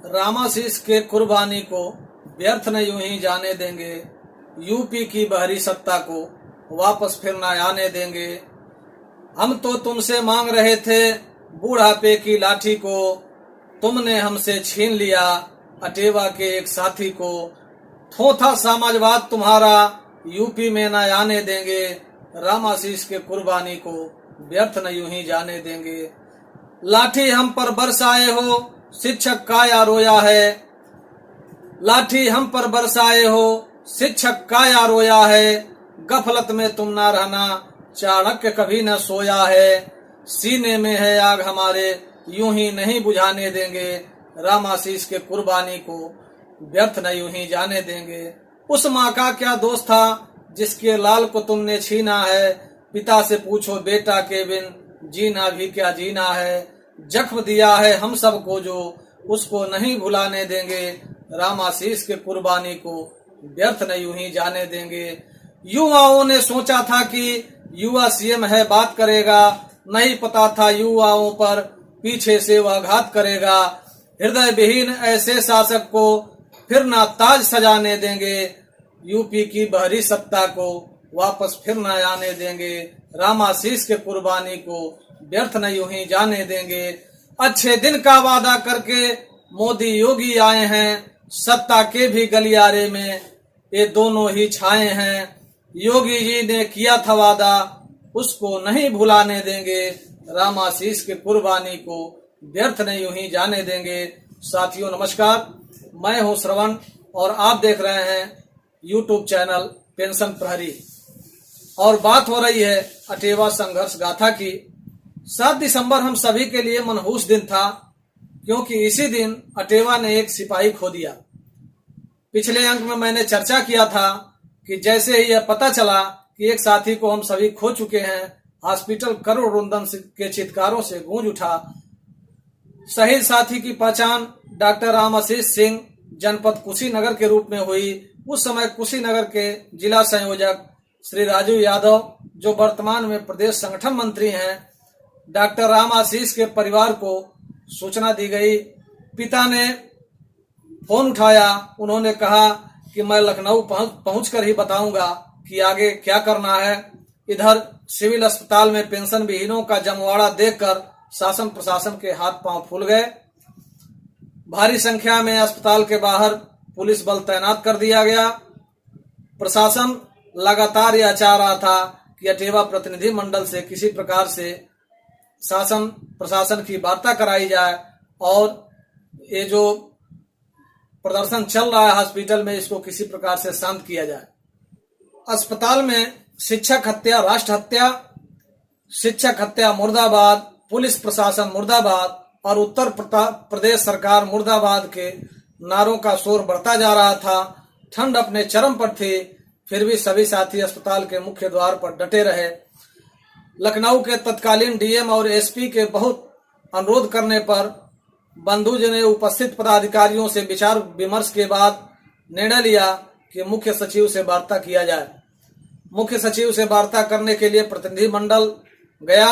रामाशीष के कुर्बानी को व्यर्थ न यूं ही जाने देंगे। यूपी की बहरी सत्ता को वापस फिर न आने देंगे। हम तो तुमसे मांग रहे थे बूढ़ापे की लाठी को, तुमने हमसे छीन लिया अटेवा के एक साथी को। थोथा समाजवाद तुम्हारा यूपी में न आने देंगे। रामाशीष के कुर्बानी को व्यर्थ न यूं ही जाने देंगे। लाठी हम पर बरसाए हो शिक्षक काया रोया है। लाठी हम पर बरसाए हो शिक्षक काया रोया है। गफलत में तुम ना रहना चाणक्य कभी न सोया है। सीने में है आग हमारे यूं ही नहीं बुझाने देंगे। रामाशीष के कुर्बानी को व्यर्थ न यूं ही जाने देंगे। उस माँ का क्या दोष था जिसके लाल को तुमने छीना है। पिता से पूछो बेटा के बिन जीना भी क्या जीना है। जख्म दिया है हम सबको जो उसको नहीं भुलाने देंगे। रामाशीष के कुर्बानी को व्यर्थ न यूं ही जाने देंगे। युवाओं ने सोचा था कि युवा सीएम है बात करेगा, नहीं पता था युवाओं पर पीछे से वह घात करेगा। हृदय विहीन ऐसे शासक को फिर ना ताज सजाने देंगे। यूपी की बहरी सत्ता को वापस फिर न आने देंगे। रामाशीष के कुर्बानी को व्यर्थ न यूं ही जाने देंगे। अच्छे दिन का वादा करके मोदी योगी आए हैं। सत्ता के भी गलियारे में ये दोनों ही छाए हैं। योगी जी ने किया था वादा उसको नहीं भुलाने देंगे। रामाशीष के कुर्बानी को व्यर्थ न यूं ही जाने देंगे। साथियों नमस्कार, मैं हूं श्रवण और आप देख रहे हैं यूट्यूब चैनल पेंशन प्रहरी। और बात हो रही है अटेवा संघर्ष गाथा की। 7 दिसंबर हम सभी के लिए मनहूस दिन था, क्योंकि इसी दिन अटेवा ने एक सिपाही खो दिया। पिछले अंक में मैंने चर्चा किया था कि जैसे ही यह पता चला कि एक साथी को हम सभी खो चुके हैं, हॉस्पिटल करोड़ रुंदन के चित्कारों से गूंज उठा। शहीद साथी की पहचान डॉक्टर रामाशीष सिंह जनपद कुशीनगर के रूप में हुई। उस समय कुशीनगर के जिला संयोजक श्री राजू यादव, जो वर्तमान में प्रदेश संगठन मंत्री हैं, डॉक्टर रामाशीष के परिवार को सूचना दी गई। पिता ने फोन उठाया। उन्होंने कहा कि मैं लखनऊ पहुंचकर ही बताऊंगा कि आगे क्या करना है। इधर सिविल अस्पताल में पेंशन विहीनों का जमवाड़ा देखकर शासन प्रशासन के हाथ पांव फूल गए। भारी संख्या में अस्पताल के बाहर पुलिस बल तैनात कर दिया गया। प्रशासन लगातार यह चाह रहा था कि अटेवा प्रतिनिधि मंडल से किसी प्रकार से शासन प्रशासन की वार्ता कराई जाए और ये जो प्रदर्शन चल रहा है हॉस्पिटल में, इसको किसी प्रकार से शांत किया जाए। अस्पताल में शिक्षक हत्या राष्ट्र हत्या, शिक्षक हत्या मुर्दाबाद, पुलिस प्रशासन मुर्दाबाद और उत्तर प्रदेश सरकार मुर्दाबाद के नारों का शोर बढ़ता जा रहा था। ठंड अपने चरम पर थी, फिर भी सभी साथी अस्पताल के मुख्य द्वार पर डटे रहे। लखनऊ के तत्कालीन डीएम और एसपी के बहुत अनुरोध करने पर बंधु जी ने उपस्थित पदाधिकारियों से विचार विमर्श के बाद निर्णय लिया कि मुख्य सचिव से वार्ता किया जाए। मुख्य सचिव से वार्ता करने के लिए प्रतिनिधि मंडल गया।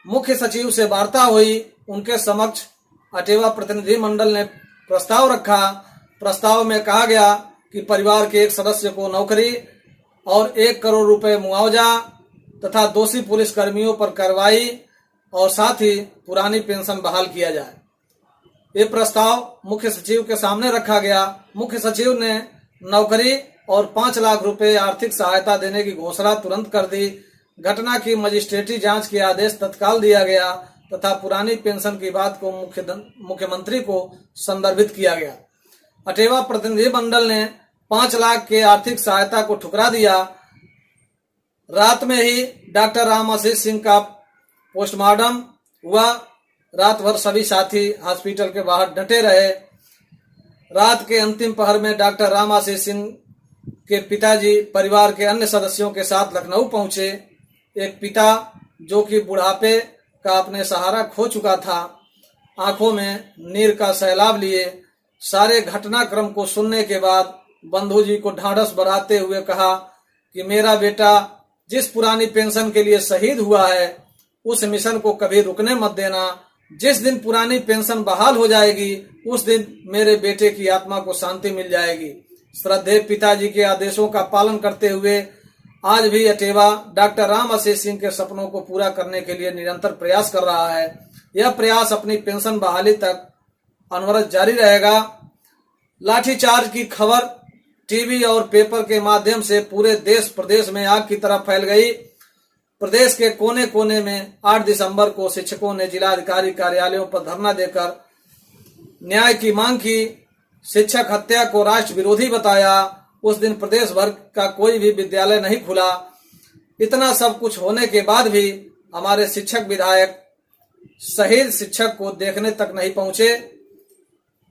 मुख्य सचिव से वार्ता हुई। उनके समक्ष अटेवा प्रतिनिधि मंडल ने प्रस्ताव रखा। प्रस्ताव में कहा गया कि परिवार के एक सदस्य को नौकरी और 1 करोड़ रुपए मुआवजा तथा दोषी पुलिस कर्मियों पर कार्रवाई और साथ ही पुरानी पेंशन बहाल किया जाए। ये प्रस्ताव मुख्य सचिव के सामने रखा गया। मुख्य सचिव ने नौकरी और 5 लाख रुपए आर्थिक सहायता देने की घोषणा तुरंत कर दी। घटना की मजिस्ट्रेटी जांच के आदेश तत्काल दिया गया तथा पुरानी पेंशन की बात को मुख्यमंत्री को संदर्भित किया गया। अटेवा प्रतिनिधि मंडल ने 5 लाख के आर्थिक सहायता को ठुकरा दिया। रात में ही डॉक्टर रामाशीष सिंह का पोस्टमार्टम हुआ। रात भर सभी साथी हॉस्पिटल के बाहर डटे रहे। रात के अंतिम पहर में डॉक्टर रामाशीष सिंह के पिताजी परिवार के अन्य सदस्यों के साथ लखनऊ पहुंचे। एक पिता जो कि बुढ़ापे का अपने सहारा खो चुका था, आंखों में नीर का सैलाब लिए सारे घटनाक्रम को सुनने के बाद बंधु जी को ढांढस बढ़ाते हुए कहा कि मेरा बेटा जिस पुरानी पेंशन के लिए शहीद हुआ है, उस मिशन को कभी रुकने मत देना। जिस दिन पुरानी पेंशन बहाल हो जाएगी उस दिन मेरे बेटे की आत्मा को शांति मिल जाएगी। श्रद्धेय पिताजी के आदेशों का पालन करते हुए आज भी अटेवा डॉक्टर राम आशीष सिंह के सपनों को पूरा करने के लिए निरंतर प्रयास कर रहा है। यह प्रयास अपनी पेंशन बहाली तक अनवरत जारी रहेगा। लाठीचार्ज की खबर टीवी और पेपर के माध्यम से पूरे देश प्रदेश में आग की तरह फैल गई। प्रदेश के कोने कोने में 8 दिसंबर को शिक्षकों ने जिलाधिकारी कार्यालयों पर धरना देकर न्याय की मांग की। शिक्षक हत्या को राष्ट्र विरोधी बताया। उस दिन प्रदेश भर का कोई भी विद्यालय नहीं खुला। इतना सब कुछ होने के बाद भी हमारे शिक्षक विधायक शहीद शिक्षक को देखने तक नहीं पहुंचे,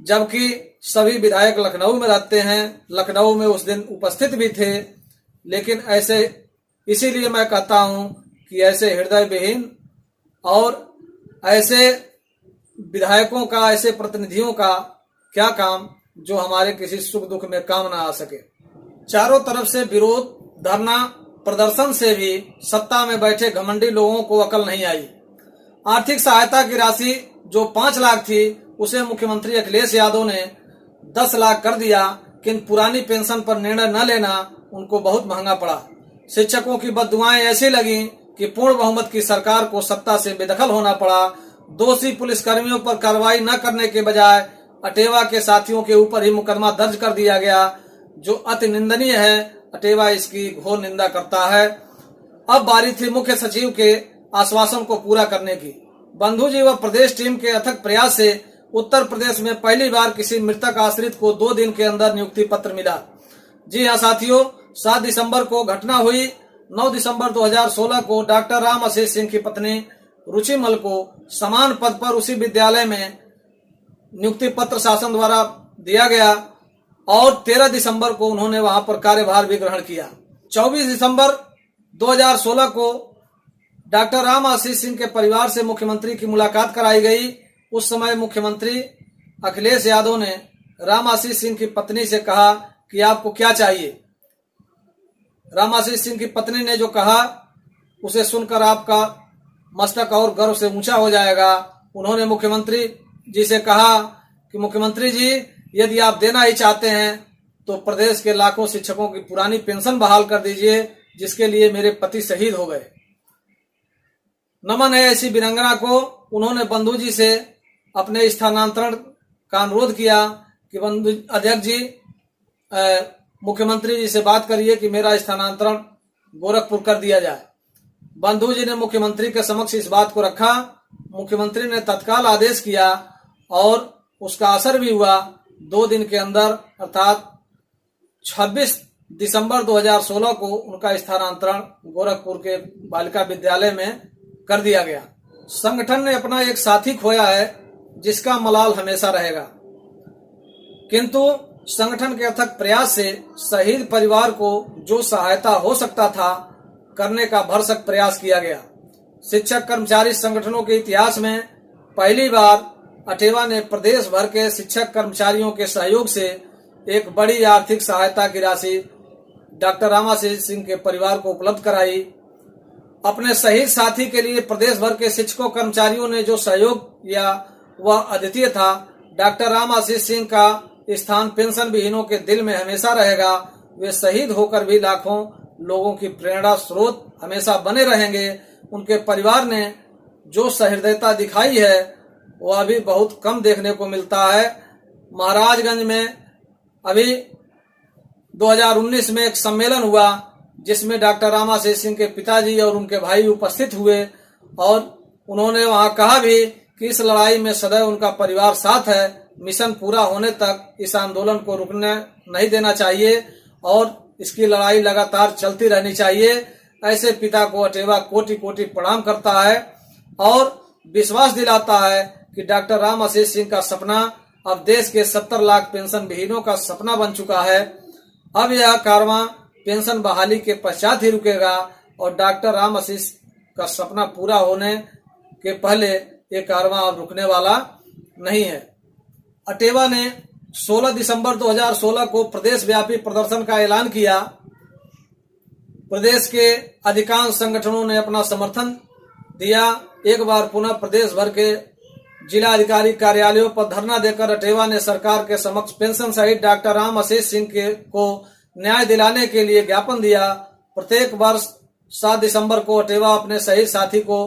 जबकि सभी विधायक लखनऊ में रहते हैं। लखनऊ में उस दिन उपस्थित भी थे, लेकिन ऐसे इसीलिए मैं कहता हूं कि ऐसे हृदय विहीन और ऐसे विधायकों का, ऐसे प्रतिनिधियों का क्या काम जो हमारे किसी सुख दुख में काम ना आ सके। चारों तरफ से विरोध, धरना प्रदर्शन से भी सत्ता में बैठे घमंडी लोगों को अकल नहीं आई। आर्थिक सहायता की राशि जो 5 लाख थी उसे मुख्यमंत्री अखिलेश यादव ने 10 लाख कर दिया, किंतु पुरानी पेंशन पर निर्णय न लेना उनको बहुत महंगा पड़ा। शिक्षकों की बददुआएं ऐसी लगी कि पूर्ण बहुमत की सरकार को सत्ता से बेदखल होना पड़ा। दोषी पुलिसकर्मियों पर कार्रवाई न करने के बजाय अटेवा के साथियों के ऊपर ही मुकदमा दर्ज कर दिया गया, जो अति निंदनीय है। अटेवा इसकी घोर निंदा करता है। अब बारी थी मुख्य सचिव के आश्वासन को पूरा करने की। बंधु जी व प्रदेश टीम के अथक प्रयास से उत्तर प्रदेश में पहली बार किसी मृतक आश्रित को 2 दिन के अंदर नियुक्ति पत्र मिला। जी हाँ साथियों, 7 दिसंबर को घटना हुई। 9 दिसंबर 2016 को डॉक्टर राम आशीष सिंह की पत्नी रुचिमल को समान पद पर उसी विद्यालय में नियुक्ति पत्र शासन द्वारा दिया गया और 13 दिसंबर को उन्होंने वहां पर कार्यभार भी ग्रहण किया। 24 दिसंबर 2016 को डॉक्टर राम आशीष सिंह के परिवार से मुख्यमंत्री की मुलाकात कराई गई। उस समय मुख्यमंत्री अखिलेश यादव ने राम आशीष सिंह की पत्नी से कहा कि आपको क्या चाहिए। राम आशीष सिंह की पत्नी ने जो कहा उसे सुनकर आपका मस्तक और गर्व से ऊंचा हो जाएगा। उन्होंने मुख्यमंत्री जी से कहा कि मुख्यमंत्री जी, यदि आप देना ही चाहते हैं तो प्रदेश के लाखों शिक्षकों की पुरानी पेंशन बहाल कर दीजिए, जिसके लिए मेरे पति शहीद हो गए। नमन है ऐसी वीरांगना को। उन्होंने बंधु जी से अपने स्थानांतरण का अनुरोध किया कि बंधु अध्यक्ष जी, मुख्यमंत्री जी से बात करिए कि मेरा स्थानांतरण गोरखपुर कर दिया जाए। बंधु जी ने मुख्यमंत्री के समक्ष इस बात को रखा। मुख्यमंत्री ने तत्काल आदेश किया और उसका असर भी हुआ। 2 दिन के अंदर अर्थात 26 दिसंबर 2016 को उनका स्थानांतरण गोरखपुर के बालिका विद्यालय में कर दिया गया। संगठन ने अपना एक साथी खोया है जिसका मलाल हमेशा रहेगा, किंतु संगठन के अथक प्रयास से शहीद परिवार को जो सहायता हो सकता था करने का भरसक प्रयास किया गया। शिक्षक कर्मचारी संगठनों के इतिहास में पहली बार अटेवा ने प्रदेश भर के शिक्षक कर्मचारियों के सहयोग से एक बड़ी आर्थिक सहायता की राशि डॉक्टर राम आशीष सिंह के परिवार को उपलब्ध कराई। अपने शहीद साथी के लिए प्रदेश भर के शिक्षकों कर्मचारियों ने जो सहयोग किया वह अद्वितीय था। डॉक्टर राम आशीष सिंह का स्थान पेंशन विहीनों के दिल में हमेशा रहेगा। वे शहीद होकर भी लाखों लोगों की प्रेरणा स्रोत हमेशा बने रहेंगे। उनके परिवार ने जो सहृदयता दिखाई है वह अभी बहुत कम देखने को मिलता है। महाराजगंज में अभी 2019 में एक सम्मेलन हुआ जिसमें डॉक्टर राम आशीष सिंह के पिताजी और उनके भाई उपस्थित हुए और उन्होंने वहां कहा भी कि इस लड़ाई में सदैव उनका परिवार साथ है। मिशन पूरा होने तक इस आंदोलन को रुकने नहीं देना चाहिए और इसकी लड़ाई लगातार चलती रहनी चाहिए। ऐसे पिता को अटेवा कोटि कोटि प्रणाम करता है और विश्वास दिलाता है कि डॉक्टर राम आशीष सिंह का सपना अब देश के 70 लाख पेंशन विहीनों का सपना बन चुका है। अब यह कारवां पेंशन बहाली के पश्चात ही रुकेगा और डॉक्टर राम आशीष का सपना पूरा होने के पहले ये कारवां अब रुकने वाला नहीं है। अटेवा ने 16 दिसंबर 2016 को प्रदेश व्यापी प्रदर्शन का ऐलान किया। प्रदेश के अधिकांश संगठनों ने अपना समर्थन दिया। एक बार पुनः प्रदेश भर के जिला अधिकारी कार्यालयों पर धरना देकर अटेवा ने सरकार के समक्ष पेंशन सहित डॉक्टर राम आशीष सिंह को न्याय दिलाने के लिए ज्ञापन दिया। प्रत्येक वर्ष 7 दिसंबर को अटेवा अपने शहीद साथी को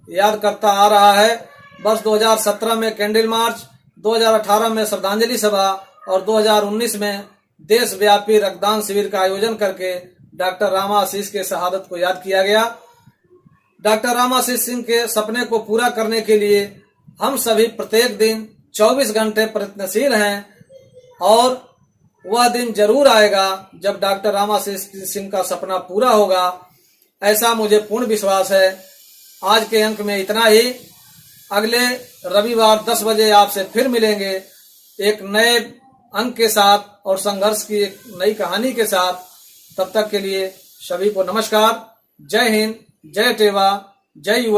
याद करता आ रहा है। वर्ष 2017 में कैंडल मार्च, 2018 में श्रद्धांजलि सभा और 2019 में देशव्यापी रक्तदान शिविर का आयोजन करके डॉक्टर राम आशीष के शहादत को याद किया गया। डॉक्टर राम आशीष सिंह के सपने को पूरा करने के लिए हम सभी प्रत्येक दिन 24 घंटे प्रयत्नशील हैं और वह दिन जरूर आएगा जब डॉक्टर राम आशीष सिंह का सपना पूरा होगा, ऐसा मुझे पूर्ण विश्वास है। आज के अंक में इतना ही। अगले रविवार 10 बजे आपसे फिर मिलेंगे एक नए अंक के साथ और संघर्ष की एक नई कहानी के साथ। तब तक के लिए सभी को नमस्कार। जय हिंद, जय अटेवा, जय युवा।